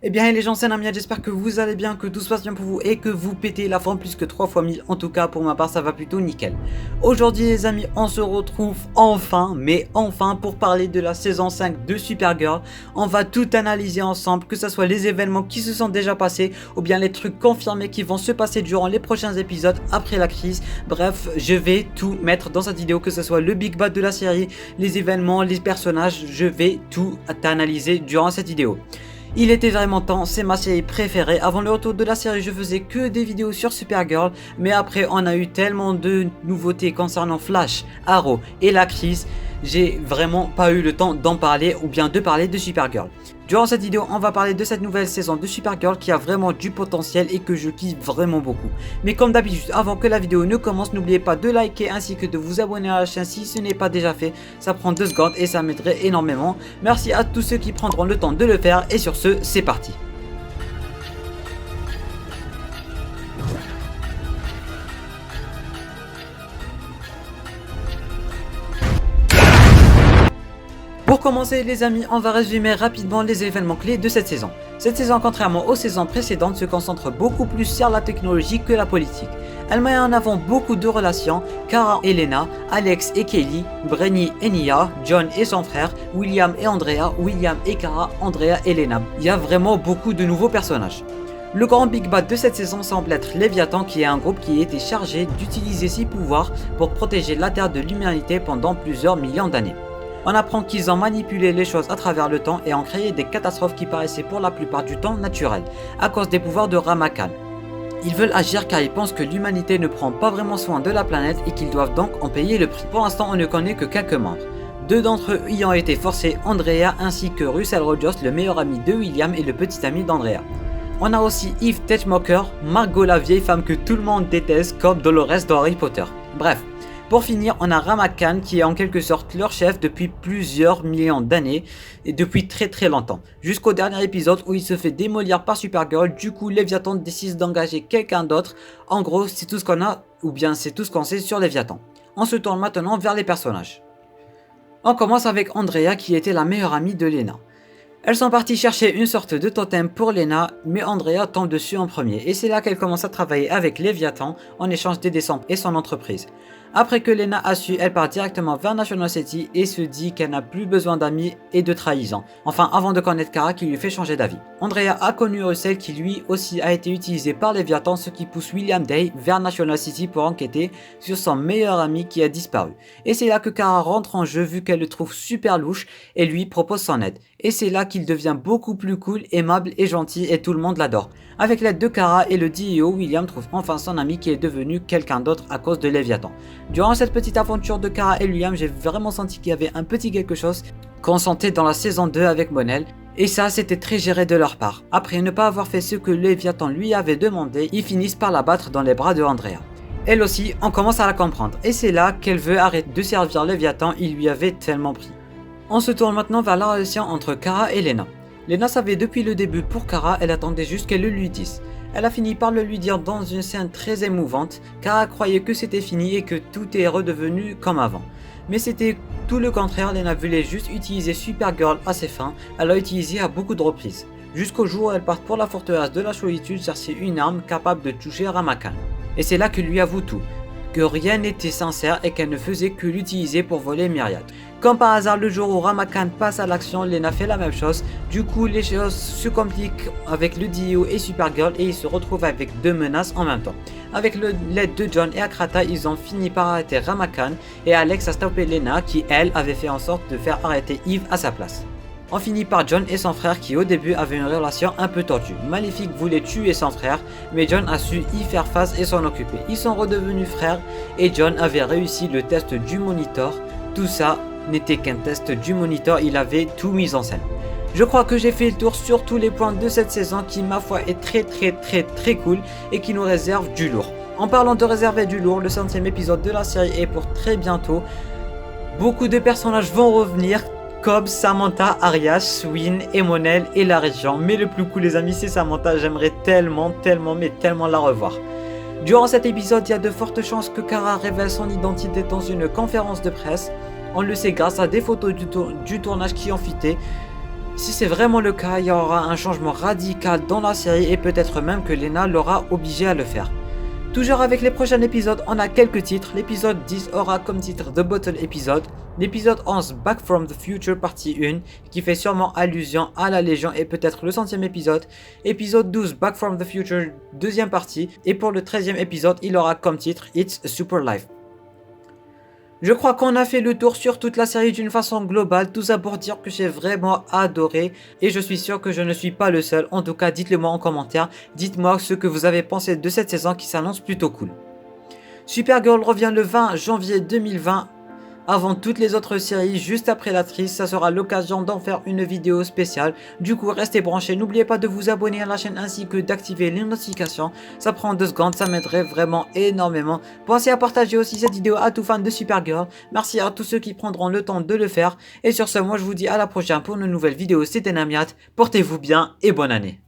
Eh bien les gens, c'est Namia, j'espère que vous allez bien, que tout se passe bien pour vous et que vous pétez la forme plus que 3 fois 1000. En tout cas pour ma part ça va plutôt nickel. Aujourd'hui les amis, on se retrouve enfin, mais enfin pour parler de la saison 5 de Supergirl. On va tout analyser ensemble, que ce soit les événements qui se sont déjà passés ou bien les trucs confirmés qui vont se passer durant les prochains épisodes après la crise. Bref, je vais tout mettre dans cette vidéo, que ce soit le Big Bad de la série, les événements, les personnages, je vais tout analyser durant cette vidéo. Il était vraiment temps, c'est ma série préférée. Avant le retour de la série, je faisais que des vidéos sur Supergirl, mais après on a eu tellement de nouveautés concernant Flash, Arrow et la crise, j'ai vraiment pas eu le temps d'en parler ou bien de parler de Supergirl. Durant cette vidéo, on va parler de cette nouvelle saison de Supergirl qui a vraiment du potentiel et que je kiffe vraiment beaucoup. Mais comme d'habitude, avant que la vidéo ne commence, n'oubliez pas de liker ainsi que de vous abonner à la chaîne si ce n'est pas déjà fait. Ça prend 2 secondes et ça m'aiderait énormément. Merci à tous ceux qui prendront le temps de le faire et sur ce, c'est parti. Pour commencer les amis, on va résumer rapidement les événements clés de cette saison. Cette saison, contrairement aux saisons précédentes, se concentre beaucoup plus sur la technologie que la politique. Elle met en avant beaucoup de relations, Kara et Lena, Alex et Kaylee, Brenny et Nia, John et son frère, William et Andrea, William et Kara, Andrea et Lena. Il y a vraiment beaucoup de nouveaux personnages. Le grand Big Bad de cette saison semble être Léviathan, qui est un groupe qui a été chargé d'utiliser ses pouvoirs pour protéger la Terre de l'humanité pendant plusieurs millions d'années. On apprend qu'ils ont manipulé les choses à travers le temps et ont créé des catastrophes qui paraissaient pour la plupart du temps naturelles, à cause des pouvoirs de Ramakan. Ils veulent agir car ils pensent que l'humanité ne prend pas vraiment soin de la planète et qu'ils doivent donc en payer le prix. Pour l'instant, on ne connaît que quelques membres. 2 d'entre eux y ont été forcés, Andrea ainsi que Russell Rogers, le meilleur ami de William et le petit ami d'Andrea. On a aussi Eve Teschmacher, Margot la vieille femme que tout le monde déteste comme Dolores dans Harry Potter. Bref. Pour finir, on a Ramakan qui est en quelque sorte leur chef depuis plusieurs millions d'années et depuis très longtemps. Jusqu'au dernier épisode où il se fait démolir par Supergirl, du coup Léviathan décide d'engager quelqu'un d'autre. En gros, c'est tout ce qu'on a, ou bien c'est tout ce qu'on sait sur Léviathan. On se tourne maintenant vers les personnages. On commence avec Andrea qui était la meilleure amie de Lena. Elles sont parties chercher une sorte de totem pour Lena, mais Andrea tombe dessus en premier et c'est là qu'elle commence à travailler avec Léviathan en échange des descentes et son entreprise. Après que Lena a su, elle part directement vers National City et se dit qu'elle n'a plus besoin d'amis et de trahison. Enfin, avant de connaître Kara qui lui fait changer d'avis. Andrea a connu Russell qui lui aussi a été utilisé par Léviathan, ce qui pousse William Day vers National City pour enquêter sur son meilleur ami qui a disparu. Et c'est là que Kara rentre en jeu vu qu'elle le trouve super louche et lui propose son aide. Et c'est là qu'il devient beaucoup plus cool, aimable et gentil et tout le monde l'adore. Avec l'aide de Kara et le DEO, William trouve enfin son ami qui est devenu quelqu'un d'autre à cause de Léviathan. Durant cette petite aventure de Kara et William, j'ai vraiment senti qu'il y avait un petit quelque chose qu'on sentait dans la saison 2 avec Monel. Et ça, c'était très géré de leur part. Après ne pas avoir fait ce que Léviathan lui avait demandé, ils finissent par la battre dans les bras de Andrea. Elle aussi, on commence à la comprendre. Et c'est là qu'elle veut arrêter de servir Léviathan, il lui avait tellement pris. On se tourne maintenant vers la relation entre Kara et Lena. Lena savait depuis le début pour Kara, elle attendait juste qu'elle le lui dise. Elle a fini par le lui dire dans une scène très émouvante. Kara croyait que c'était fini et que tout est redevenu comme avant. Mais c'était tout le contraire, Lena voulait juste utiliser Supergirl à ses fins, elle l'a utilisé à beaucoup de reprises. Jusqu'au jour où elle part pour la forteresse de la solitude chercher une arme capable de toucher Ramakan. Et c'est là qu'elle lui avoue tout, que rien n'était sincère et qu'elle ne faisait que l'utiliser pour voler Myriad. Comme par hasard, le jour où Ramakan passe à l'action, Lena fait la même chose. Du coup, les choses se compliquent avec le DEO et Supergirl et ils se retrouvent avec 2 menaces en même temps. Avec l'aide de John et Akrata, ils ont fini par arrêter Ramakan et Alex a stoppé Lena qui, elle, avait fait en sorte de faire arrêter Eve à sa place. On finit par John et son frère qui au début avaient une relation un peu tordue. Maléfique voulait tuer son frère, mais John a su y faire face et s'en occuper. Ils sont redevenus frères et John avait réussi le test du Monitor. Tout ça n'était qu'un test du Monitor, il avait tout mis en scène. Je crois que j'ai fait le tour sur tous les points de cette saison qui, ma foi, est très cool et qui nous réserve du lourd. En parlant de réserver du lourd, le 5e épisode de la série est pour très bientôt. Beaucoup de personnages vont revenir, comme Samantha, Arias, Win, Emonel et la région. Mais le plus cool les amis, c'est Samantha, j'aimerais tellement la revoir. Durant cet épisode, il y a de fortes chances que Kara révèle son identité dans une conférence de presse. On le sait grâce à des photos du tournage qui ont fuité. Si c'est vraiment le cas, il y aura un changement radical dans la série et peut-être même que Lena l'aura obligé à le faire. Toujours avec les prochains épisodes, on a quelques titres. L'épisode 10 aura comme titre The Bottle Episode. L'épisode 11 Back from the Future partie 1 qui fait sûrement allusion à la Légion et peut-être le 100e épisode. Épisode 12 Back from the Future deuxième partie. Et pour le 13e épisode, il aura comme titre It's a Super Life. Je crois qu'on a fait le tour sur toute la série d'une façon globale, tout ça pour dire que j'ai vraiment adoré et je suis sûr que je ne suis pas le seul. En tout cas, dites-le moi en commentaire, dites-moi ce que vous avez pensé de cette saison qui s'annonce plutôt cool. Supergirl revient le 20 janvier 2020 avant toutes les autres séries, juste après l'actrice. Ça sera l'occasion d'en faire une vidéo spéciale. Du coup, restez branchés, n'oubliez pas de vous abonner à la chaîne ainsi que d'activer les notifications. Ça prend 2 secondes, ça m'aiderait vraiment énormément. Pensez à partager aussi cette vidéo à tout fan de Supergirl. Merci à tous ceux qui prendront le temps de le faire. Et sur ce, moi je vous dis à la prochaine pour une nouvelle vidéo. C'était Namiat, portez-vous bien et bonne année.